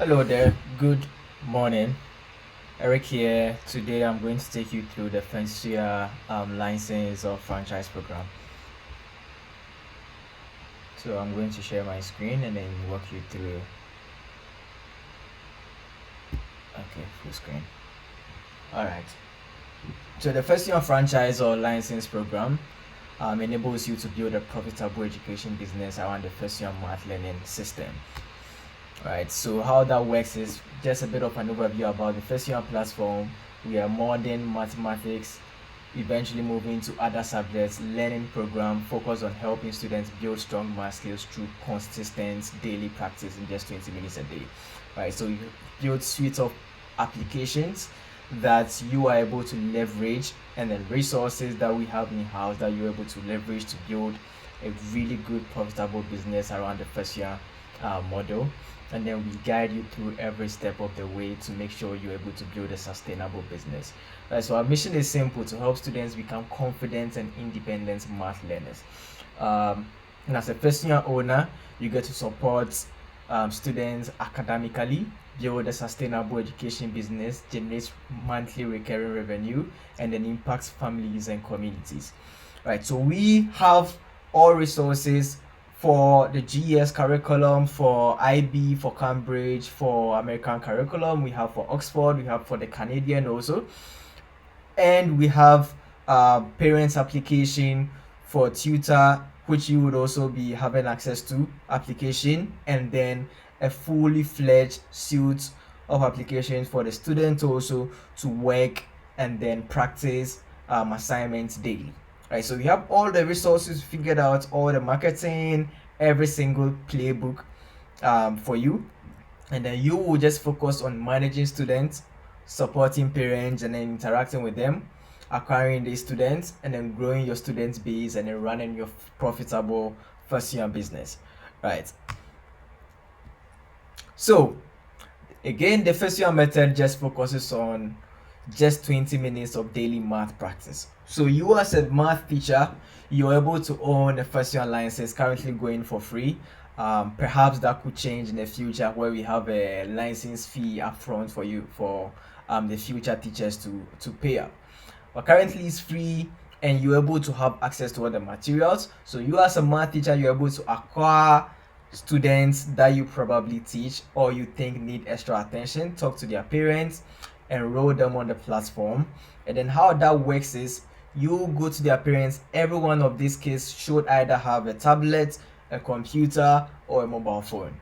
Hello there, good morning. Eric here. Today I'm going to take you through the Fasua license or franchise program. So I'm going to share my screen and then walk you through. Okay, full screen. Alright. So the Fasua franchise or license program enables you to build a profitable education business around the Fasua math learning system. Right, so how that works is just a bit of an overview about the Fasua platform. We are modern mathematics, eventually moving to other subjects, learning program focused on helping students build strong math skills through consistent daily practice in just 20 minutes a day. Right, so you build suite of applications that you are able to leverage, and then resources that we have in house that you're able to leverage to build a really good profitable business around the Fasua model, and then we guide you through every step of the way to make sure you're able to build a sustainable business. Right, so our mission is simple: to help students become confident and independent math learners. And as a first year owner, you get to support students academically, build a sustainable education business, generate monthly recurring revenue, and then impacts families and communities. Right, so we have all resources for the GES curriculum, for IB, for Cambridge, for American curriculum. We have for Oxford, we have for the Canadian also, and we have parents application for tutor, which you would also be having access to application, and then a fully fledged suite of applications for the student also to work and then practice assignments daily. Right, so we have all the resources figured out, all the marketing, every single playbook for you, and then you will just focus on managing students, supporting parents, and then interacting with them, acquiring these students, and then growing your students base, and then running your profitable first year business. Right, so again, the first year method just focuses on just 20 minutes of daily math practice. So you as a math teacher, you're able to own a first year license currently going for free. Perhaps that could change in the future, where we have a license fee upfront for you, for the future teachers to pay up. But currently it's free, and you're able to have access to all the materials. So you as a math teacher, you're able to acquire students that you probably teach or you think need extra attention, talk to their parents, enroll them on the platform. And then how that works is you go to their parents. Every one of these kids should either have a tablet, a computer, or a mobile phone.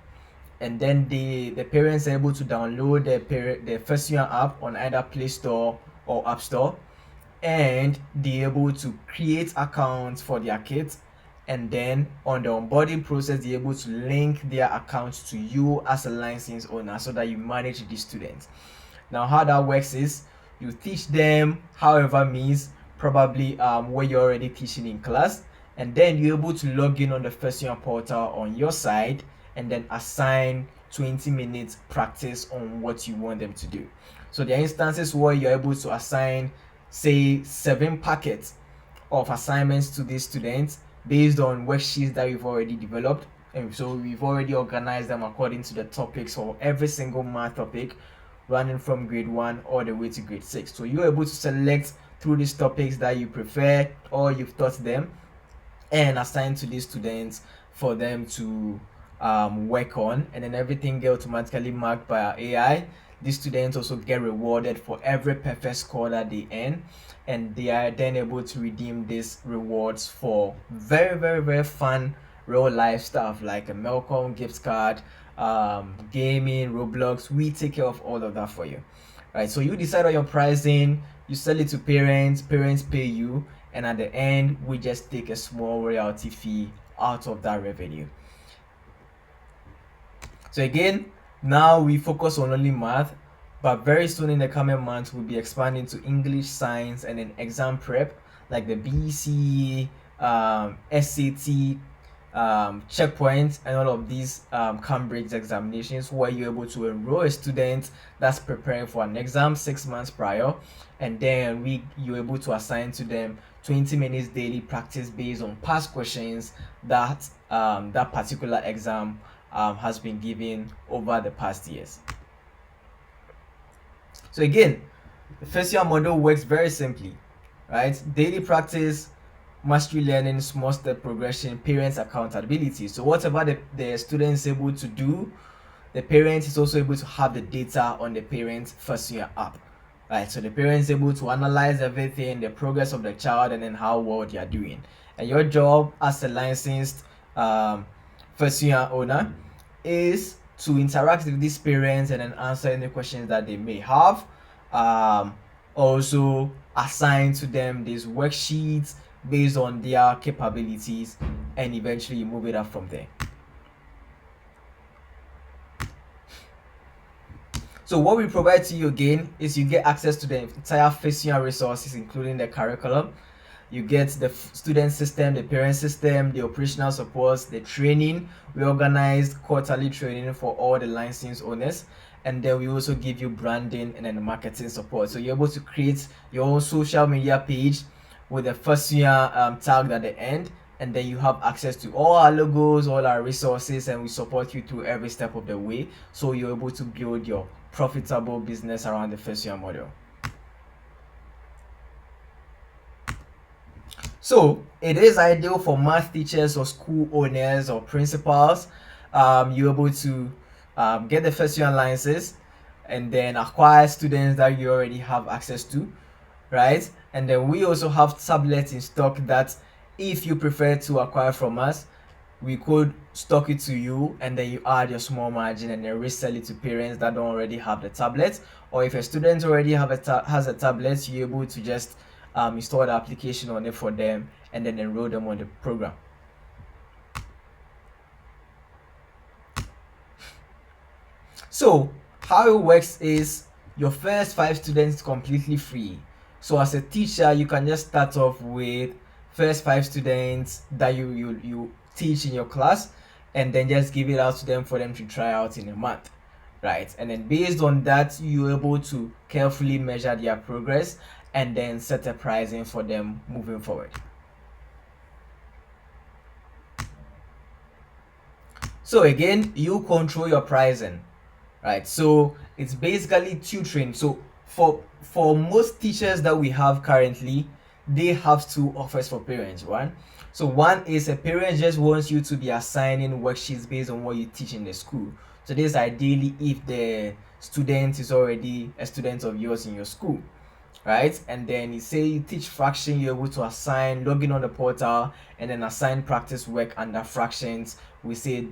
And then the parents are able to download the first year app on either Play Store or App Store, and they're able to create accounts for their kids, and then on the onboarding process they're able to link their accounts to you as a license owner so that you manage the students. Now how that works is you teach them however means, probably where you're already teaching in class, and then you're able to log in on the first year portal on your side and then assign 20 minutes practice on what you want them to do. So there are instances where you're able to assign, say, 7 packets of assignments to these students based on worksheets that we've already developed. And so we've already organized them according to the topics for every single math topic, running from grade 1 all the way to grade 6. So you're able to select through these topics that you prefer or you've taught them, and assign to these students for them to work on, and then everything get automatically marked by our AI. These students also get rewarded for every perfect score that they earn, and they are then able to redeem these rewards for very, very, very fun real life stuff like a Melcom gift card, gaming, Roblox. We take care of all of that for you. Right, so you decide on your pricing, you sell it to parents, parents pay you, and at the end we just take a small royalty fee out of that revenue. So again, now we focus on only math, but very soon in the coming months we'll be expanding to English, science, and then exam prep like the BC, SAT, checkpoints, and all of these Cambridge examinations, where you're able to enroll a student that's preparing for an exam 6 months prior, and then you're able to assign to them 20 minutes daily practice based on past questions that that particular exam has been given over the past years. So again, the first year model works very simply, right? Daily practice, mastery learning, small step progression, parents accountability. So whatever the student is able to do, the parent is also able to have the data on the parent first year app, right? So the parent is able to analyze everything, the progress of the child, and then how well they are doing. And your job as a licensed first year owner is to interact with these parents and then answer any questions that they may have. Also assign to them these worksheets based on their capabilities, and eventually move it up from there. So what we provide to you again is you get access to the entire first year resources, including the curriculum. You get the student system, the parent system, the operational supports, the training. We organize quarterly training for all the license owners, and then we also give you branding and then marketing support. So you're able to create your own social media page with the first year tag at the end, and then you have access to all our logos, all our resources, and we support you through every step of the way, so you're able to build your profitable business around the first year model. So it is ideal for math teachers or school owners or principals. You're able to get the first year licenses and then acquire students that you already have access to, right? And then we also have tablets in stock that if you prefer to acquire from us, we could stock it to you, and then you add your small margin and then resell it to parents that don't already have the tablet. Or if a student already has a tablet, you're able to just install the application on it for them and then enroll them on the program. So how it works is your first 5 students completely free. So as a teacher, you can just start off with first 5 students that you teach in your class, and then just give it out to them for them to try out in a month, right? And then based on that, you're able to carefully measure their progress and then set a pricing for them moving forward. So again, you control your pricing, right? So it's basically tutoring. So for most teachers that we have currently, they have 2 offers for parents. One is a parent just wants you to be assigning worksheets based on what you teach in the school. So this ideally if the student is already a student of yours in your school, right? And then you say you teach fraction, you're able to assign, log in on the portal, and then assign practice work under fractions. We say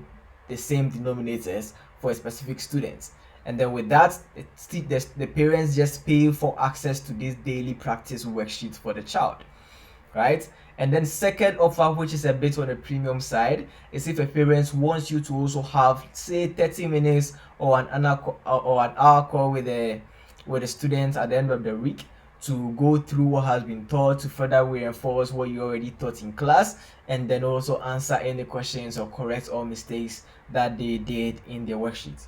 the same denominators for a specific student. And then with that, the parents just pay for access to this daily practice worksheet for the child, right? And then second offer, which is a bit on the premium side, is if a parent wants you to also have, say, 30 minutes or an hour call with the students at the end of the week to go through what has been taught, to further reinforce what you already taught in class, and then also answer any questions or correct all mistakes that they did in their worksheet.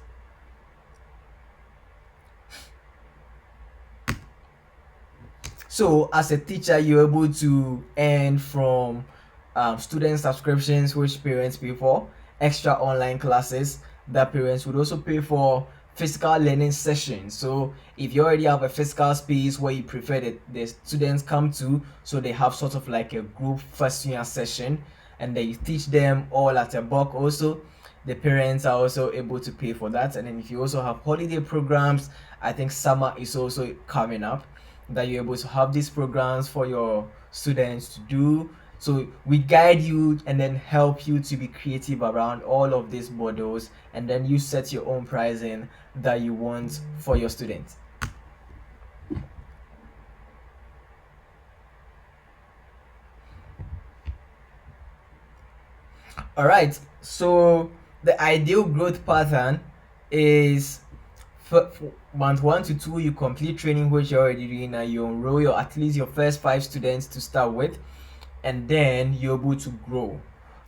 So as a teacher, you're able to earn from student subscriptions, which parents pay for, extra online classes that parents would also pay for, physical learning sessions. So if you already have a physical space where you prefer that the students come to, so they have sort of like a group first year session, and then you teach them all at a bulk also, the parents are also able to pay for that. And then if you also have holiday programs, I think summer is also coming up, that you're able to have these programs for your students to do. So we guide you and then help you to be creative around all of these models, and then you set your own pricing that you want for your students. All right, so the ideal growth pattern is for month 1 to 2 you complete training, which you're already doing, and you enroll your at least your first 5 students to start with, and then you're able to grow.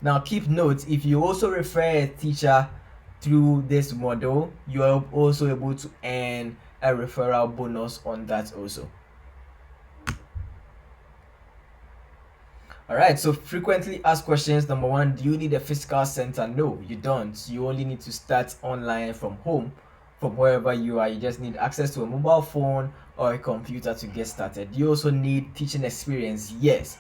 Now keep note, if you also refer a teacher through this model, you are also able to earn a referral bonus on that also. All right, so frequently asked questions. Number one, do you need a physical center? No, you don't. You only need to start online from home, from wherever you are. You just need access to a mobile phone or a computer to get started. You also need teaching experience. Yes,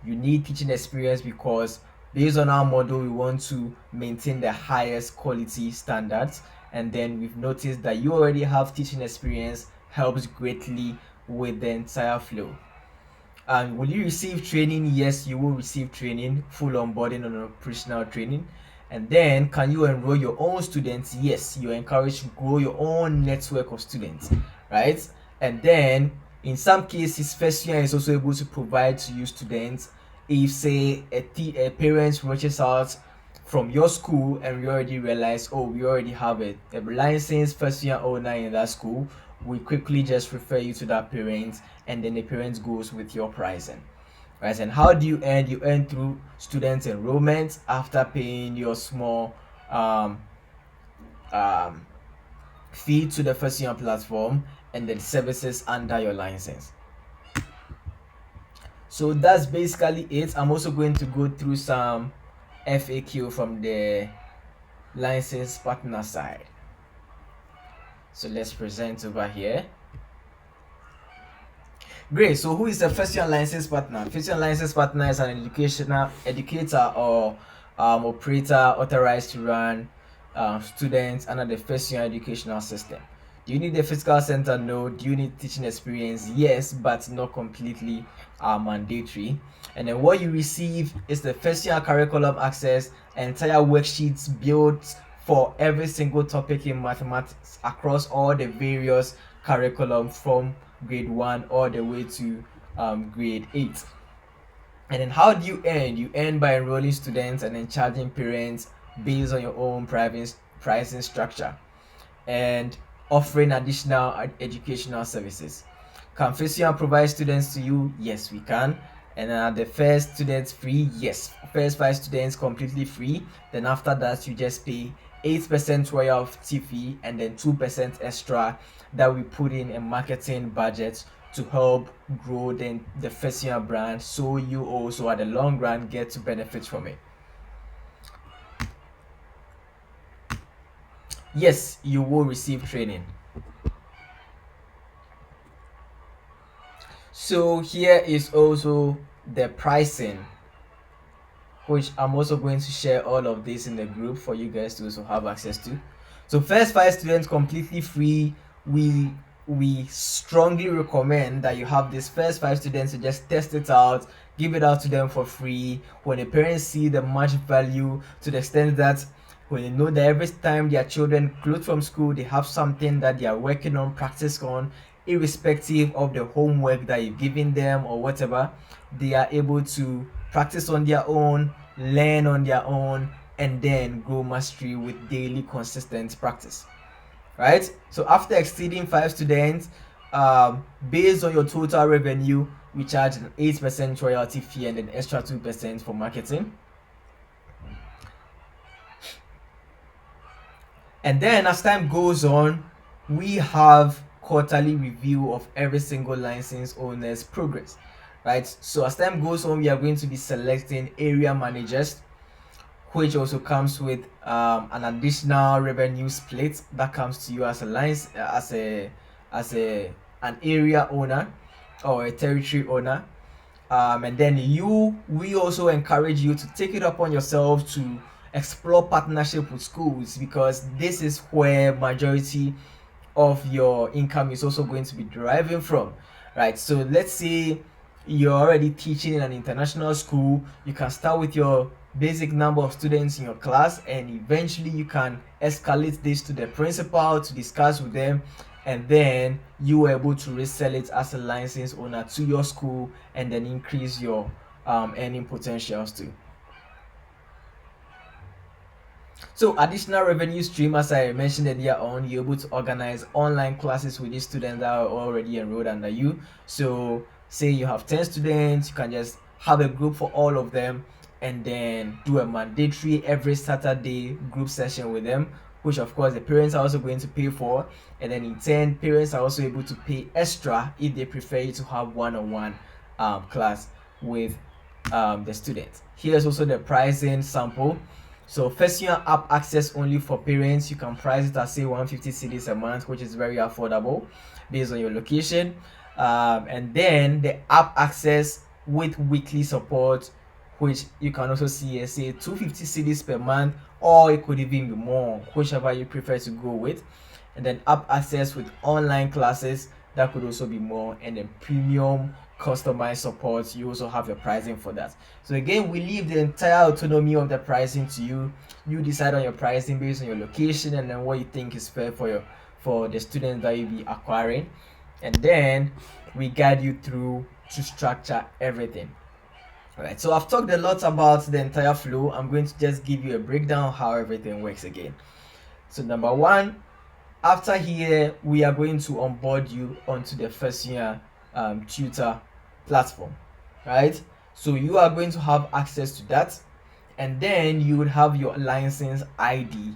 you need teaching experience because based on our model, we want to maintain the highest quality standards. And then we've noticed that you already have teaching experience helps greatly with the entire flow. And will you receive training? Yes, you will receive training, full onboarding and operational training. And then, can you enroll your own students? Yes, you're encouraged to grow your own network of students, right? And then, in some cases, first year is also able to provide to you students if, say, a parent reaches out from your school and we already realize, oh, we already have a licensed first year owner in that school, we quickly just refer you to that parent, and then the parent goes with your pricing, right? And how do you earn? You earn through student enrollment after paying your small um, um, fee to the first year platform and then services under your license. So that's basically it. I'm also going to go through some FAQ from the license partner side. So let's present over here. Great. So who is a first year license partner? First year license partner is an educator or operator authorized to run students under the first year educational system. Do you need a physical center? No. Do you need teaching experience? Yes, but not completely mandatory. And then what you receive is the first year curriculum access, entire worksheets built for every single topic in mathematics across all the various curriculum from grade 1 all the way to grade 8. And then how do you earn? You earn by enrolling students and then charging parents based on your own pricing structure and offering additional educational services. Can Fasua provide students to you? Yes, we can. And the first students free? Yes. First 5 students completely free. Then after that, you just pay 8% royalty fee and then 2% extra that we put in a marketing budget to help grow the Fasua brand, so you also at the long run get to benefit from it. Yes, you will receive training. So here is also the pricing, which I'm also going to share all of this in the group for you guys to also have access to. So first 5 students completely free. We strongly recommend that you have these first 5 students to just test it out, give it out to them for free. When the parents see the much value, to the extent that when they know that every time their children close from school, they have something that they are working on, practice on, irrespective of the homework that you've given them or whatever, they are able to practice on their own, learn on their own, and then grow mastery with daily consistent practice, right? So after exceeding 5 students, based on your total revenue, we charge an 8% royalty fee and an extra 2% for marketing. And then as time goes on, we have quarterly review of every single license owner's progress, right? So as time goes on, we are going to be selecting area managers, which also comes with an additional revenue split that comes to you as a license, an area owner or a territory owner. And then we also encourage you to take it upon yourself to explore partnership with schools, because this is where majority of your income is also going to be deriving from, right? So let's say you're already teaching in an international school, you can start with your basic number of students in your class, and eventually you can escalate this to the principal to discuss with them, and then you are able to resell it as a license owner to your school and then increase your earning potentials too. So additional revenue stream, as I mentioned earlier on, you're able to organize online classes with these students that are already enrolled under you. So say you have 10 students, you can just have a group for all of them and then do a mandatory every Saturday group session with them, which of course the parents are also going to pay for. And then in turn, parents are also able to pay extra if they prefer you to have one-on-one class with the student. Here's also the pricing sample. So first year app access only for parents, you can price it at say 150 cedis a month, which is very affordable based on your location. And then the app access with weekly support, which you can also see as say 250 cedis per month, or it could even be more, whichever you prefer to go with. And then app access with online classes, that could also be more. And then premium customized support, you also have your pricing for that. So again, we leave the entire autonomy of the pricing to you. You decide on your pricing based on your location and then what you think is fair for the students that you'll be acquiring. And then we guide you through to structure everything. Alright, so I've talked a lot about the entire flow. I'm going to just give you a breakdown of how everything works again. So number one, after here, we are going to onboard you onto the first year tutor platform, right? So you are going to have access to that, and then you would have your license ID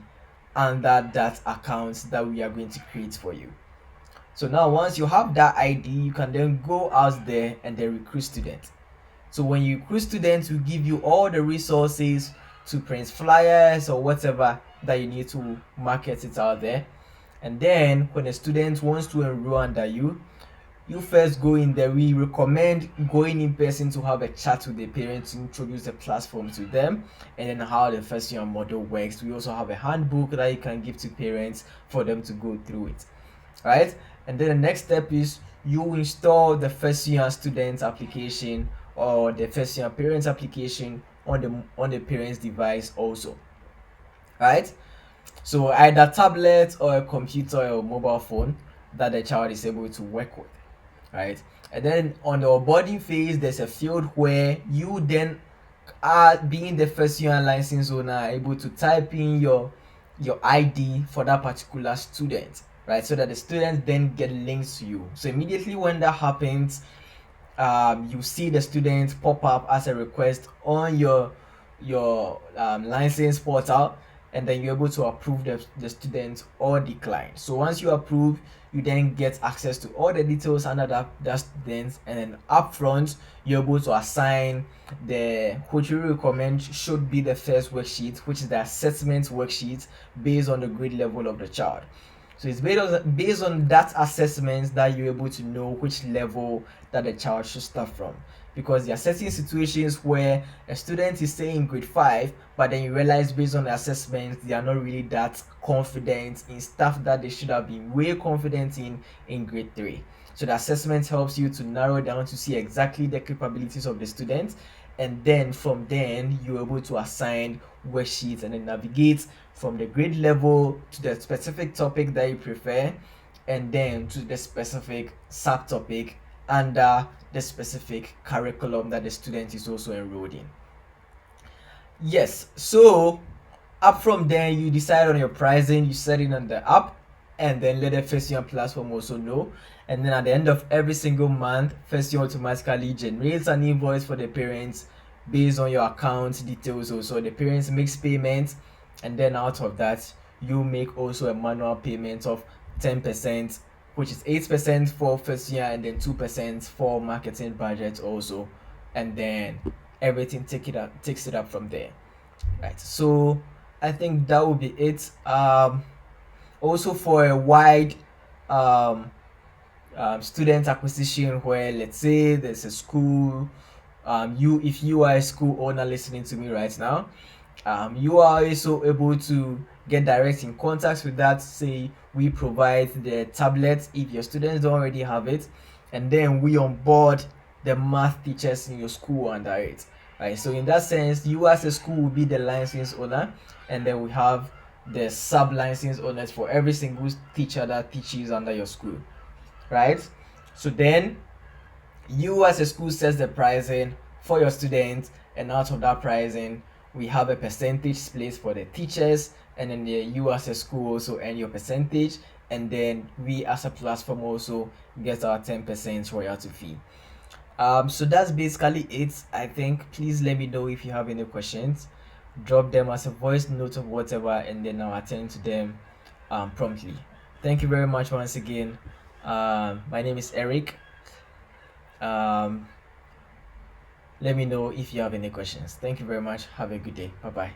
under that account that we are going to create for you. So now once you have that ID, you can then go out there and then recruit students. So when you recruit students, we give you all the resources to print flyers or whatever that you need to market it out there. And then when a student wants to enroll under you, you first go in there. We recommend going in person to have a chat with the parents, to introduce the platform to them, and then how the first year model works. We also have a handbook that you can give to parents for them to go through it, right? And then the next step is you install the first year student application or the first year parents application on the parents device also, right? So either tablet or a computer or a mobile phone that the child is able to work with, right? And then on the onboarding phase, there's a field where you then are, being the first year license owner, able to type in your ID for that particular student, right? So that the students then get links to you. So immediately when that happens, you see the students pop up as a request on your license portal, and then you're able to approve the student or decline. So once you approve, you then get access to all the details under that student, and then upfront you're able to assign the, which we recommend should be the first worksheet, which is the assessment worksheet based on the grade level of the child. So it's based on that assessment that you're able to know which level that the child should start from. Because there are certain situations where a student is saying grade 5, but then you realize based on the assessments they are not really that confident in stuff that they should have been way confident in grade 3. So the assessment helps you to narrow down to see exactly the capabilities of the student, and then from then you're able to assign worksheets and then navigate from the grade level to the specific topic that you prefer, and then to the specific subtopic under the specific curriculum that the student is also enrolled in. Yes, so up from there you decide on your pricing, you set it on the app, and then let the first year platform also know. And then at the end of every single month, first year automatically generates an invoice for the parents based on your account details. Also the parents makes payments, and then out of that you make also a manual payment of 10%, which is 8% for first year and then 2% for marketing budget also, and then everything takes it up from there, right? So I think that would be it. Also for a wide um, student acquisition, where let's say there's a school, if you are a school owner listening to me right now, you are also able to get direct in contact with that. Say we provide the tablets if your students don't already have it, and then we onboard the math teachers in your school under it, right? So in that sense, you as a school will be the license owner, and then we have the sub license owners for every single teacher that teaches under your school, right? So then you as a school sets the pricing for your students, and out of that pricing we have a percentage split for the teachers, and then you as a school also earn your percentage, and then we as a platform also get our 10% royalty fee. So that's basically it, I think. Please let me know if you have any questions. Drop them as a voice note or whatever, and then I'll attend to them promptly. Thank you very much once again. My name is Eric. Um, Let me know if you have any questions. Thank you very much. Have a good day. Bye bye.